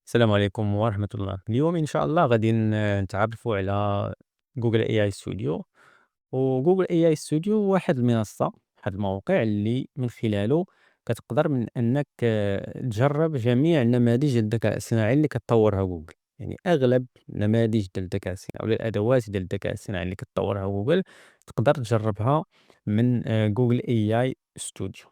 السلام عليكم ورحمة الله. اليوم إن شاء الله غادي نتعرفوا على جوجل اي اي ستوديو. وجوجل اي اي ستوديو واحد المنصة، واحد الموقع اللي من خلاله كتقدر من انك تجرب جميع نماذج الذكاء الصناعي اللي كتطورها جوجل. يعني اغلب نماذج ديال الذكاء الصناعي ولا الادوات ديال الذكاء الصناعي اللي كتطورها جوجل تقدر تجربها من جوجل اي اي ستوديو.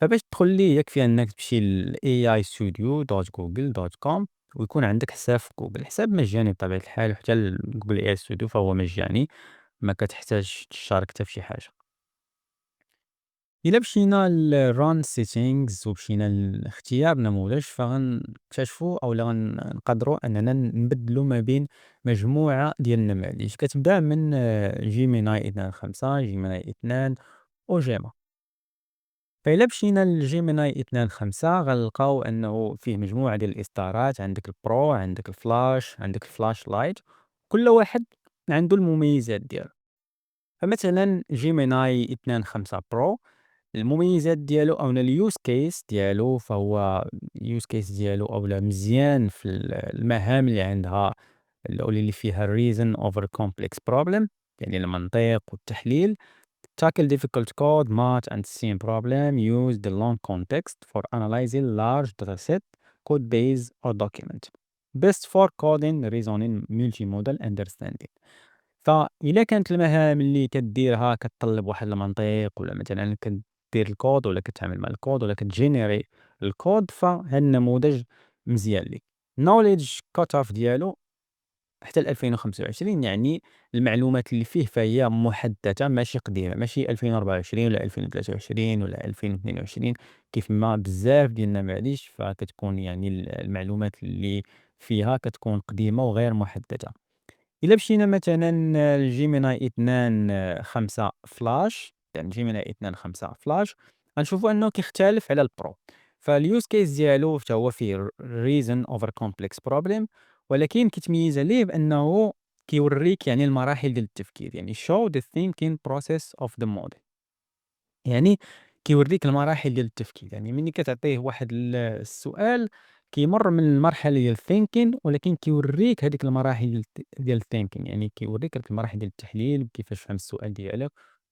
فباش تدخل ليه يكفي انك تمشي ل ai studio.google.com ويكون عندك حساب في جوجل، حساب مجاني بطبيعة الحال، وحتى جوجل اي اي ستوديو فهو مجاني، ما كتحتاج تشارك حتى فشي حاجة. إلا مشينا ل run settings ومشينا لاختيار نموذج فغنكتشفوا أولا غنقدروا أننا نبدلوا ما بين مجموعة ديال النماذج، كتبدا من جيميناي 2.5 جيميناي 2 وجيما. فإلا مشينا لجيميناي 2.5 غنلقاو أنه فيه مجموعة ديال الإصدارات، عندك البرو، عندك الفلاش، عندك الفلاش لايت، كل واحد عنده المميزات ديالو. فمثلا جيميناي 2.5 برو المميزات ديالو أولا اليوز كيس ديالو، فهو اليوز كيس ديالو أولا مزيان في المهام اللي عندها اللي فيها reason over complex problem، يعني المنطق والتحليل. Tackle difficult code, math, and scene problem. Use the long context for analyzing large dataset, code base, or document. Best for coding, reasoning, multimodal understanding. فإلا كانت المهام اللي كديرها كتطلب واحد المنطق، ولا مثلا كدير الكود ولا كتعامل مع الكود ولا كتجينيري الكود، فهاد النموذج مزيان ليك. knowledge cutoff ديالو حتى ل2025، يعني المعلومات اللي فيه فهي محدثة ماشي قديمة، ماشي 2024 ولا 2023 ولا 2022 كيف ما بزاف ديال النماذج فكتكون يعني المعلومات اللي فيها كتكون قديمة وغير محدثة. إلا مشينا مثلا لجيميناي 2.5 فلاش، يعني جيميناي 2.5 فلاش غنشوفوا أنه كيختلف على البرو. فاليوز كيس ديالو حتى هو فيه reason over complex problem، ولكن كيتميز عليه بأنه كيوريك يعني المراحل ديال التفكير، يعني show the thinking process of the model. يعني كيوريك المراحل ديال التفكير، يعني ملي كتعطيه واحد السؤال كيمر من المرحلة ديال الthinking، ولكن كيوريك هاديك المراحل ديال الthinking، يعني كيوريك هاديك المراحل ديال التحليل، كيفاش فهم السؤال ديالك،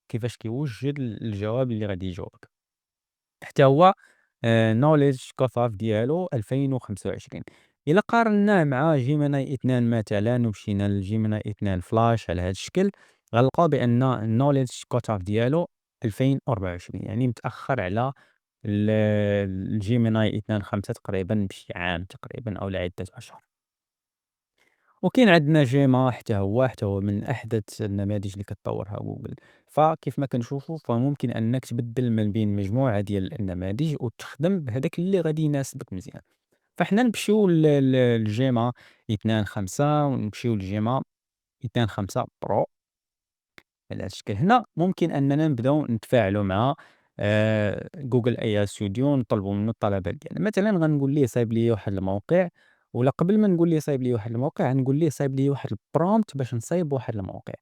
كيفاش كيوجد الجواب اللي غادي يجاوبك. حتى هو knowledge cutoff ديالو 2025. إلا قارناه مع Gemini 2 مثلًا ومشينا لGemini 2 Flash على هاد الشكل، غنلقاو بأن الknowledge cutoff ديالو 2024، يعني متأخر على الGemini 2.5 تقريبًا بشي عام تقريبًا أو لعدة أشهر. وكاين عندنا جيما حتى هو من أحدث النماذج اللي كتطورها جوجل. فكيف ما كنشوفوا فممكن أنك تبدل من بين مجموعة ديال النماذج وتخدم بهذاك اللي غادي يناسبك مزيان. فحنا نمشيو لجيما 2.5 ونمشيو لجيما 2.5 برو. على هاد الشكل هنا ممكن أننا نبداو نتفاعلوا مع جوجل AI studio ونطلبوا منه الطلبات ديالنا. مثلًا غنقول ليه صايب لي واحد الموقع، ولا قبل ما نقول ليه صايب لي واحد الموقع غنقول ليه صايب لي واحد الprompt باش نصايب واحد الموقع.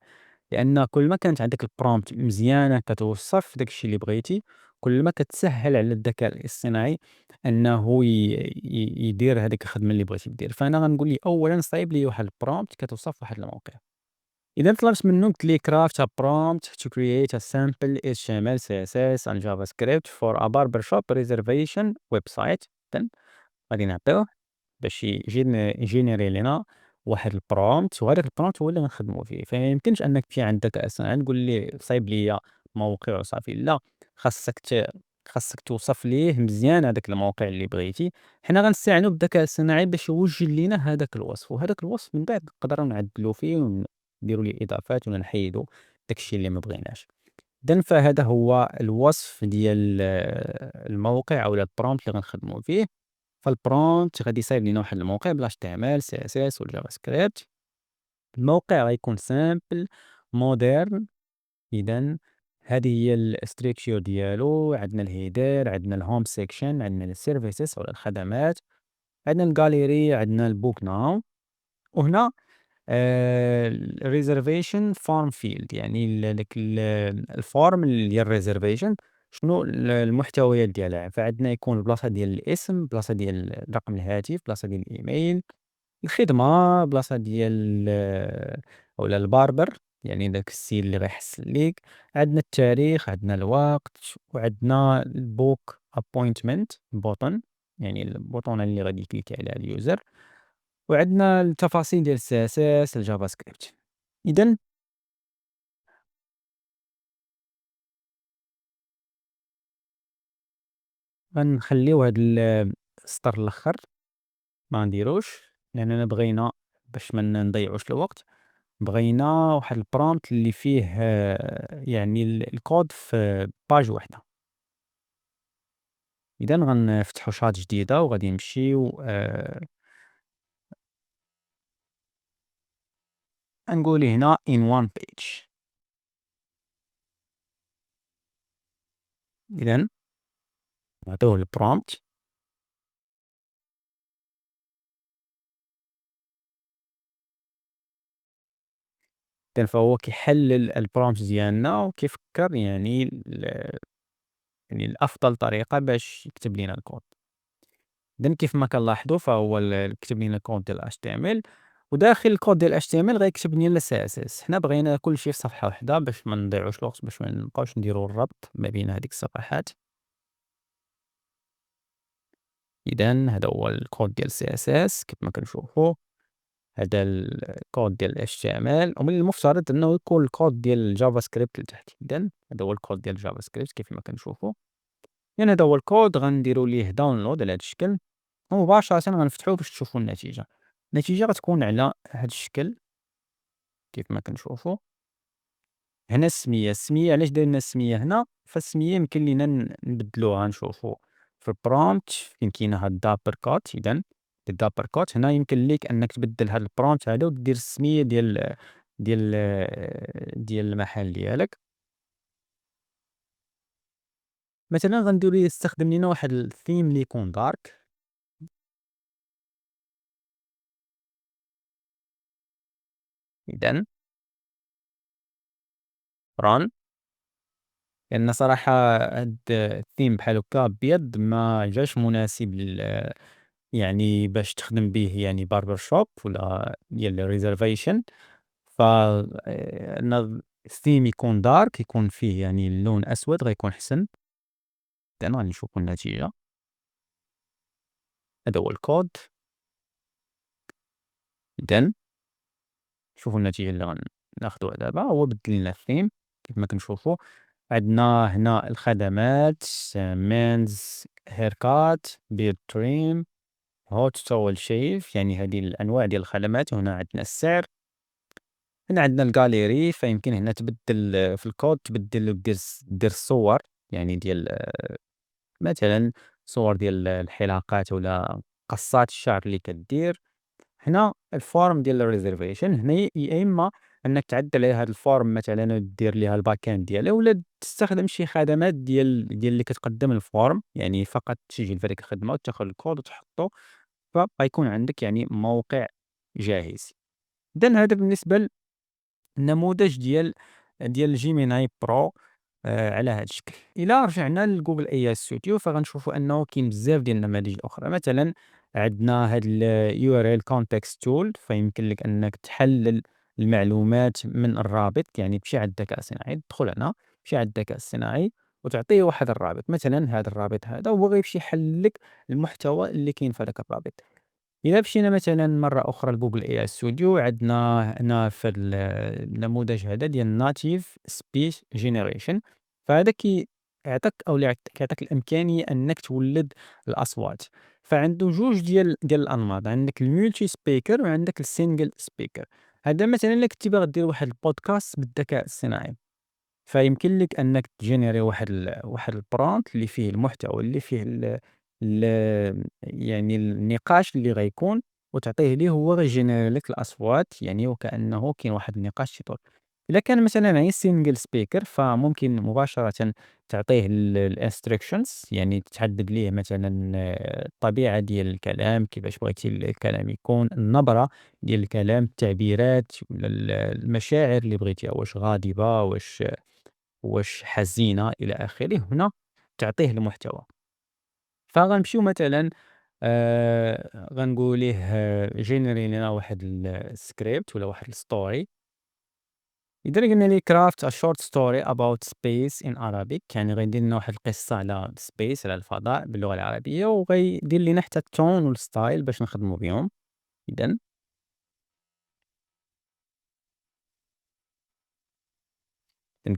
لأن كل ما كانت عندك الprompt مزيانة كتوصف داك الشي اللي بغيتي، كل ما كتسهّل على الذكاء الاصطناعي أنه يدير هاديك الخدمة اللي بغيتي دير. فأنا غنقول ليه أولًا صايب لي واحد الprompt كتوصف واحد الموقع. إذا طلبت منه قلت ليه craft a prompt to create a sample HTML CSS and JavaScript for a barbershop reservation website. then غادي نعطيوه باش يجينيري لينا واحد البرومبت، وهذاك البرومبت هو اللي غنخدمو فيه. فميمكنش أنك تمشي عند الذكاء الاصطناعي تقول ليه صايب ليا موقع وصافي، لا، خاصك توصف ليه مزيان هذاك الموقع اللي بغيتي. حنا غنستعينوا بالذكاء الاصطناعي باش يوجد لينا هذاك الوصف، وهذاك الوصف من بعد نقدروا نعدلوا فيه ونديروا ليه إضافات ولا نحيدوا داك الشي اللي ما بغيناش. إذن فهذا هو الوصف ديال الموقع أو الprompt اللي غنخدموا فيه. فالprompt غادي يصايب لينا واحد الموقع بالHTML CSS والJavaScript. الموقع غيكون simple modern. إذن هذه هي الstructure ديالو، عندنا الheader، عندنا الhome section، عندنا الservices ولا الخدمات، عندنا الgallery، عندنا الbook now. وهنا الreservation form field، يعني داك الform ديال الreservation شنو المحتويات ديالها، فعندنا يكون البلاصة ديال الاسم، بلاصة ديال رقم الهاتف، بلاصة ديال الإيميل، الخدمة، بلاصة ديال أولا الباربر يعني داك السيد اللي غيحسن ليك، عندنا التاريخ، عندنا الوقت، وعندنا الbook appointment button يعني البوطونة اللي غادي يكليكي عليها اليوزر، وعندنا التفاصيل ديال الCSS الJavaScript. إذن غنخليو هاد السطر الأخر ما غنديروش، لأننا بغينا باش ما نضيعوش الوقت، بغينا واحد الprompt اللي فيه يعني الكود في page وحدة. إذا غنفتحو شات جديدة وغادي نمشيو غنقول هنا in one page. إذا نعطيوه الprompt إذن فهو كيحلل الprompt ديالنا وكيفكر يعني يعني الأفضل طريقة باش يكتب لينا الكود. إذن كيف ما كنلاحظوا فهو كتب لينا الكود ديال HTML، وداخل الكود ديال HTML غيكتب لينا CSS. حنا بغينا كلشي في صفحة وحدة باش ما نضيعوش الوقت، باش ما نبقاوش نديرو الربط ما بين هاديك الصفحات. إذا هذا هو الكود ديال CSS كيف ما كنشوفوا، هذا الكود ديال HTML، ومن المفترض أنه يكون الكود ديال JavaScript لتحت. إذا هذا هو الكود ديال JavaScript كيف ما كنشوفوا. إذا هذا هو الكود غنديروا ليه داونلود على هذا الشكل، ومباشرة غنفتحوه باش تشوفوا النتيجة. النتيجة غتكون على هذا الشكل كيف ما كنشوفوا. هنا السمية علاش درنا السمية هنا، فالسمية يمكن لينا نبدلوها. نشوفوا في البرومبت فين كاينة هاد الدابر كوت. إذا الدابر كوت هنا يمكن ليك أنك تبدل هاد البرومبت هذا ودير السمية ديال ديال المحل ديالك. مثلا غنديرو يستخدم لينا واحد الثيم اللي يكون دارك. إذا run، لأن صراحة هاد الثيم بحال هكا أبيض ما جاش مناسب يعني باش تخدم به يعني barber shop ولا ديال reservation. ف أن الثيم يكون دارك يكون فيه يعني اللون أسود غيكون أحسن. إذن غادي نشوفو النتيجة. هذا هو الكود. إذن شوفوا النتيجة اللي غناخدوها دابا، هو بدل لينا الثيم كيف ما كنشوفوا. عندنا هنا الخدمات men's haircut beard trim hot towel shave يعني هذه الأنواع ديال الخدمات، وهنا عندنا السعر. هنا عندنا الgallery فيمكن هنا تبدل في الكود تبدل دير الصور يعني ديال مثلًا صور ديال الحلاقات ولا قصات الشعر اللي كدير. هنا الform ديال الreservation، هنا يا إما أنك تعدل على هاد الform مثلًا ودير ليها الbackend ديالها، ولا تستخدم شي خدمات ديال اللي كتقدم الform يعني فقط تسجل في هاديك الخدمة وتاخد الكود وتحطو، فغيكون عندك يعني موقع جاهز. إذن هذا بالنسبة للنموذج ديال Gemini Pro على هاد الشكل. إلا رجعنا لGoogle AI Studio فغنشوفوا أنه كاين بزاف ديال النماذج الأخرى. مثلًا عندنا هاد الURL context tool فيمكن لك أنك تحلل المعلومات من الرابط، يعني تمشي على الذكاء الصناعي، تدخل هنا تمشي على الذكاء الصناعي وتعطيه واحد الرابط، مثلًا هذا الرابط هذا هو غيمشي يحلل لك المحتوى اللي كاين في هذاك الرابط. إلا مشينا مثلًا مرة أخرى لGoogle AI Studio عندنا هنا في النموذج هذا ديال Native Speech Generation، فهذا كيعطيك أو كيعطيك الإمكانية أنك تولد الأصوات. فعنده جوج ديال الأنماط، عندك الMulti Speaker وعندك الSingle Speaker. هذا مثلًا إلا كنتي باغي دير واحد البودكاست بالذكاء الصناعي، فيمكن لك أنك تجينيري واحد الprompt اللي فيه المحتوى اللي فيه ال يعني النقاش اللي غيكون، وتعطيه ليه هو غيجينيري لك الأصوات يعني وكأنه كاين واحد النقاش تيدور. إلا كان مثلًا عايز single speaker فممكن مباشرةً تعطيه الinstructions يعني تحدد ليه مثلًا الطبيعة ديال الكلام، كيفاش بغيتي الكلام يكون، النبرة ديال الكلام، التعبيرات ولا المشاعر اللي بغيتيها، واش غاضبة واش حزينة إلى آخره. هنا تعطيه المحتوى. فغنمشيو مثلًا غنقولوا ليه generate لينا واحد الscript ولا واحد الstory. إذا قلنا ليه craft a short story about space in Arabic، يعني غيدير لنا واحد القصة على الspace، على الفضاء باللغة العربية، وغيدير لينا حتى الtone والstyle باش نخدمو بيهم. إذن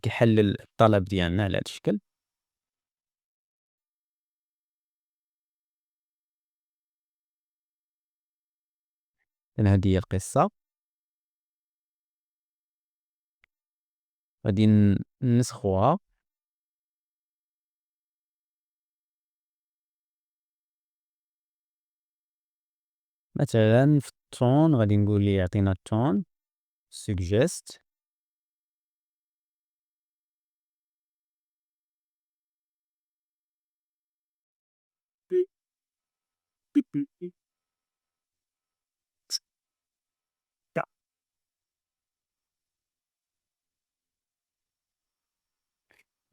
كيحلل الطلب ديالنا على هاد الشكل. إذن هذه هي القصة. غادي نسخوها. مثلًا في الtone غادي نقول ليه يعطينا الtone suggest.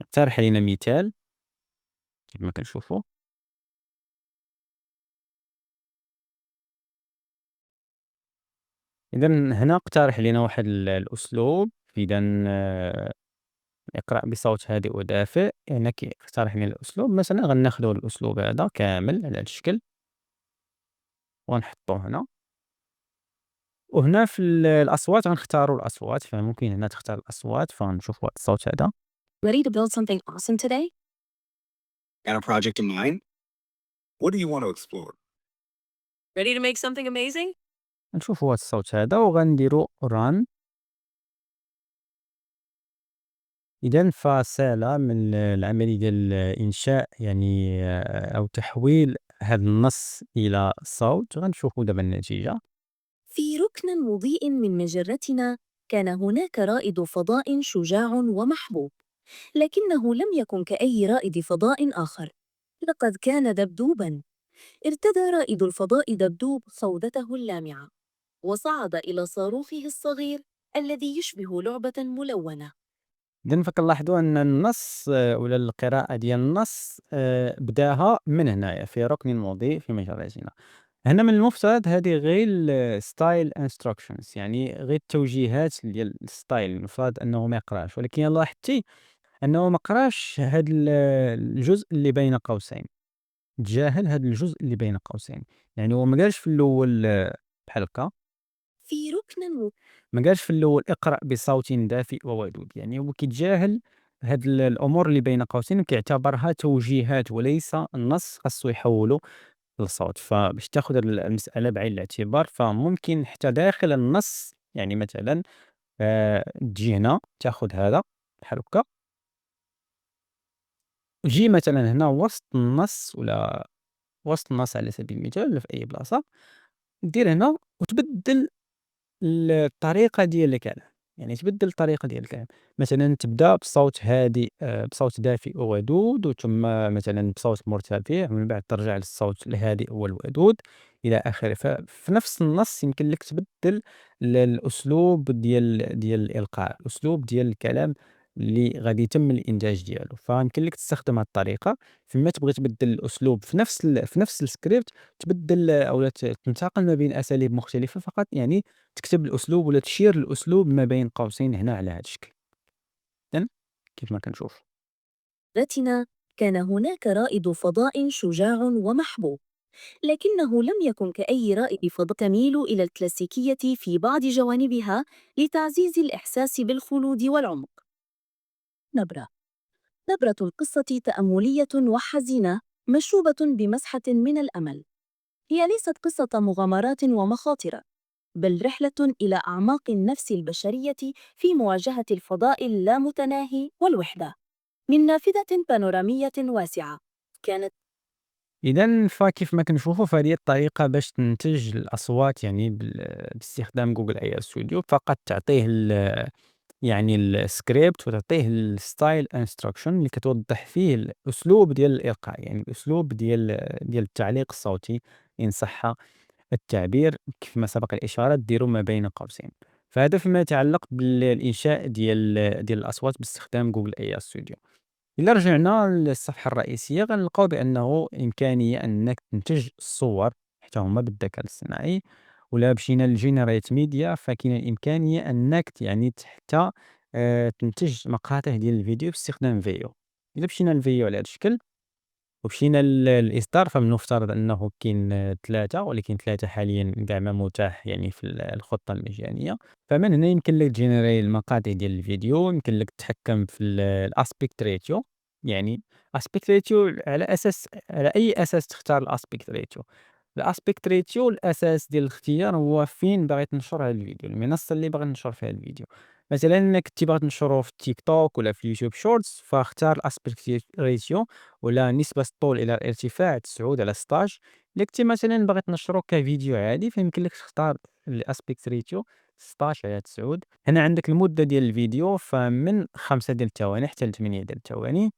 اقترح علينا مثال كيف ما كنشوفوا. إذا هنا اقترح علينا واحد الأسلوب. إذا اقرأ بصوت هادئ ودافئ. هنا كيقترح لنا الأسلوب، مثلا غناخدو الأسلوب هذا كامل على هاد الشكل وغنحطوه هنا. وهنا في الأصوات غنختارو الأصوات، فممكن هنا تختار الأصوات، فغنشوفو هاد الصوت هذا. Ready to build something awesome today? Got a project in mind? What do you want to explore? Ready to make something amazing? غنشوفو هاد الصوت هذا وغنديرو run. إذًا فسالة من العملية ديال إنشاء، يعني أو تحويل هاد النص إلى صوت. غنشوفو دابا النتيجة. في ركن مضيء من مجرتنا كان هناك رائد فضاء شجاع ومحبوب، لكنه لم يكن كأي رائد فضاء آخر. لقد كان دبدوبا. ارتدى رائد الفضاء دبدوب خوذته اللامعة، وصعد إلى صاروخه الصغير الذي يشبه لعبة ملونة. إذًا فكنلاحظوا أن النص ولا القراءة ديال النص بداها من هنايا في ركن مضيء في مجرتنا. هنا من المفترض هذه غير style instructions، يعني غير التوجيهات ديال الstyle. المفترض أنه ما يقراش، ولكن إلا لاحظتي أنه ما قراش هاد الجزء اللي بين قوسين. تجاهل هاد الجزء اللي بين قوسين. يعني هو ما قالش في الأول بحال هكا. في ركن ما قالش في الأول اقرأ بصوت دافئ وودود. يعني هو كيتجاهل هاد الأمور اللي بين قوسين وكيعتبرها توجيهات وليس النص خاصو يحوّلو لصوت. فباش تاخد المسألة بعين الاعتبار، فممكن حتى داخل النص، يعني مثلًا تجي هنا تاخد هذا بحال هكا، وتجي مثلًا هنا وسط النص ولا وسط النص على سبيل المثال ولا في أي بلاصة، دير هنا وتبدّل الطريقة ديال الكلام. يعني تبدّل الطريقة ديال الكلام. مثلًا تبدأ بصوت هادئ، بصوت دافئ وودود، وثم مثلًا بصوت مرتفع، ومن بعد ترجع للصوت الهادئ والودود إلى آخره. ففي نفس النص يمكن لك تبدّل الأسلوب ديال الإلقاء، الأسلوب ديال الكلام اللي غادي يتم الإنتاج ديالو. فيمكن لك تستخدم هاد الطريقة فيما تبغي تبدّل الأسلوب في نفس الscript. تبدّل أولا تنتقل ما بين أساليب مختلفة، فقط يعني تكتب الأسلوب ولا تشير الأسلوب ما بين قوسين هنا على هاد الشكل. إذن كيف ما كنشوف. مجرتنا كان هناك رائد فضاء شجاع ومحبوب، لكنه لم يكن كأي رائد فضاء. تميل إلى الكلاسيكية في بعض جوانبها لتعزيز الإحساس بالخلود والعمق. نبرة. نبرة القصة تأملية وحزينة، مشوبة بمسحة من الأمل. هي ليست قصة مغامرات ومخاطر، بل رحلة إلى أعماق النفس البشرية في مواجهة الفضاء اللامتناهي والوحدة. من نافذة بانورامية واسعة كانت. إذن فكيف ما كنشوفوا فهذه الطريقة باش تنتج الأصوات، يعني باستخدام Google AI Studio. فقط تعطيه يعني الscript وتعطيه الstyle instruction اللي كتوضح فيه الأسلوب ديال الإلقاء، يعني الأسلوب ديال التعليق الصوتي إن صح التعبير. كيف ما سبق الإشارة ديروا ما بين قوسين. فهذا فيما يتعلق بالإنشاء ديال الأصوات باستخدام Google AI Studio. إلا رجعنا للصفحة الرئيسية غنلقاو بأنه إمكانية أنك تنتج الصور حتى هما بالذكاء الاصطناعي، ولا مشينا للgenerate media فكاينة الإمكانية أنك يعني حتى تنتج مقاطع ديال الفيديو باستخدام فيو. إلا مشينا للفيو على هاد الشكل ومشينا للإصدار فمن المفترض أنه كاين 3 ولكن 3 حاليًا كاع ما متاح يعني في الخطة المجانية. فمن هنا يمكن لك تجينيري المقاطع ديال الفيديو، يمكن لك تتحكم في الaspect ratio يعني aspect ratio على أي أساس تختار الaspect ratio. الaspect ratio الأساس ديال الاختيار هو فين باغي تنشر هاد الفيديو، المنصة اللي باغي تنشر فيها الفيديو. مثلًا إلا كنتي باغي تنشرو في التيك توك ولا في اليوتيوب shorts فاختار الaspect ratio ولا نسبة الطول إلى الارتفاع 9/16. إلا كنتي مثلًا باغي تنشرو كفيديو عادي فيمكن لك تختار الaspect ratio 16/9. هنا عندك المدة ديال الفيديو فمن 5 ديال الثواني حتى ل8 ديال الثواني.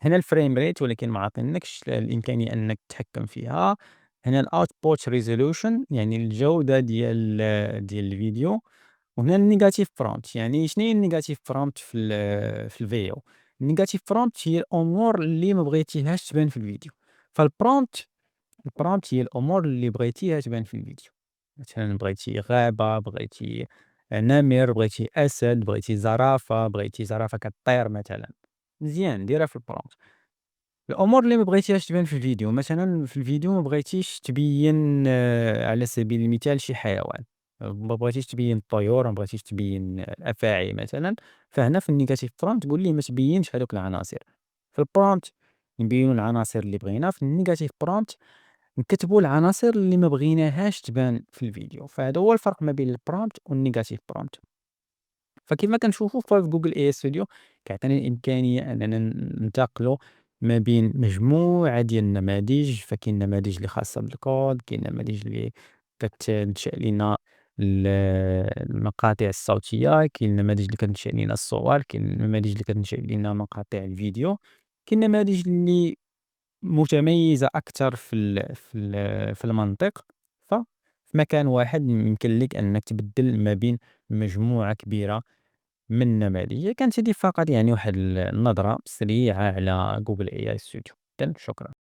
هنا الframe rate ولكن ما عاطينكش الإمكانية أنك تتحكم فيها. هنا الoutput resolution يعني الجودة ديال الفيديو. وهنا الnegative prompt يعني شناهي الnegative prompt في الفيديو. الnegative prompt هي الأمور اللي ما بغيتيهاش تبان في الفيديو. الprompt هي الأمور اللي بغيتيها تبان في الفيديو. مثلًا بغيتي غابة، بغيتي نمر، بغيتي أسد، بغيتي زرافة كطير مثلًا، مزيان ديرها في الprompt. الأمور اللي ما بغيتيهاش تبان في الفيديو، مثلًا في الفيديو ما بغيتيش تبيّن على سبيل المثال شي حيوان، ما بغيتيش تبيّن الطيور، ما بغيتيش تبيّن الأفاعي مثلًا، فهنا في الnegative prompt قُل ليه ما تبيّنش هادوك العناصر. في الprompt نبيّنو العناصر اللي بغينا، في الnegative prompt نكتبو العناصر اللي ما بغيناهاش تبان في الفيديو، فهذا هو الفرق ما بين الprompt والnegative prompt. فكما كنشوفوا في جوجل اي ستوديو كيعطينا الامكانيه اننا ننتقلوا ما بين مجموعه ديال النماذج. فكاين نماذج اللي خاصه بالكود، كاين نماذج اللي كتنشئ لنا ال- المقاطع الصوتيه، كاين نماذج اللي كتنشئ لنا الصور، كاين نماذج اللي كتنشئ لنا مقاطع الفيديو، كاين نماذج اللي متميزه اكثر في المنطق. ففي مكان واحد يمكن لك انك تبدل ما بين مجموعه كبيره من النماذج. كانت هذه فقط يعني واحد النظرة سريعة على جوجل AI ستوديو. إذن شكرا.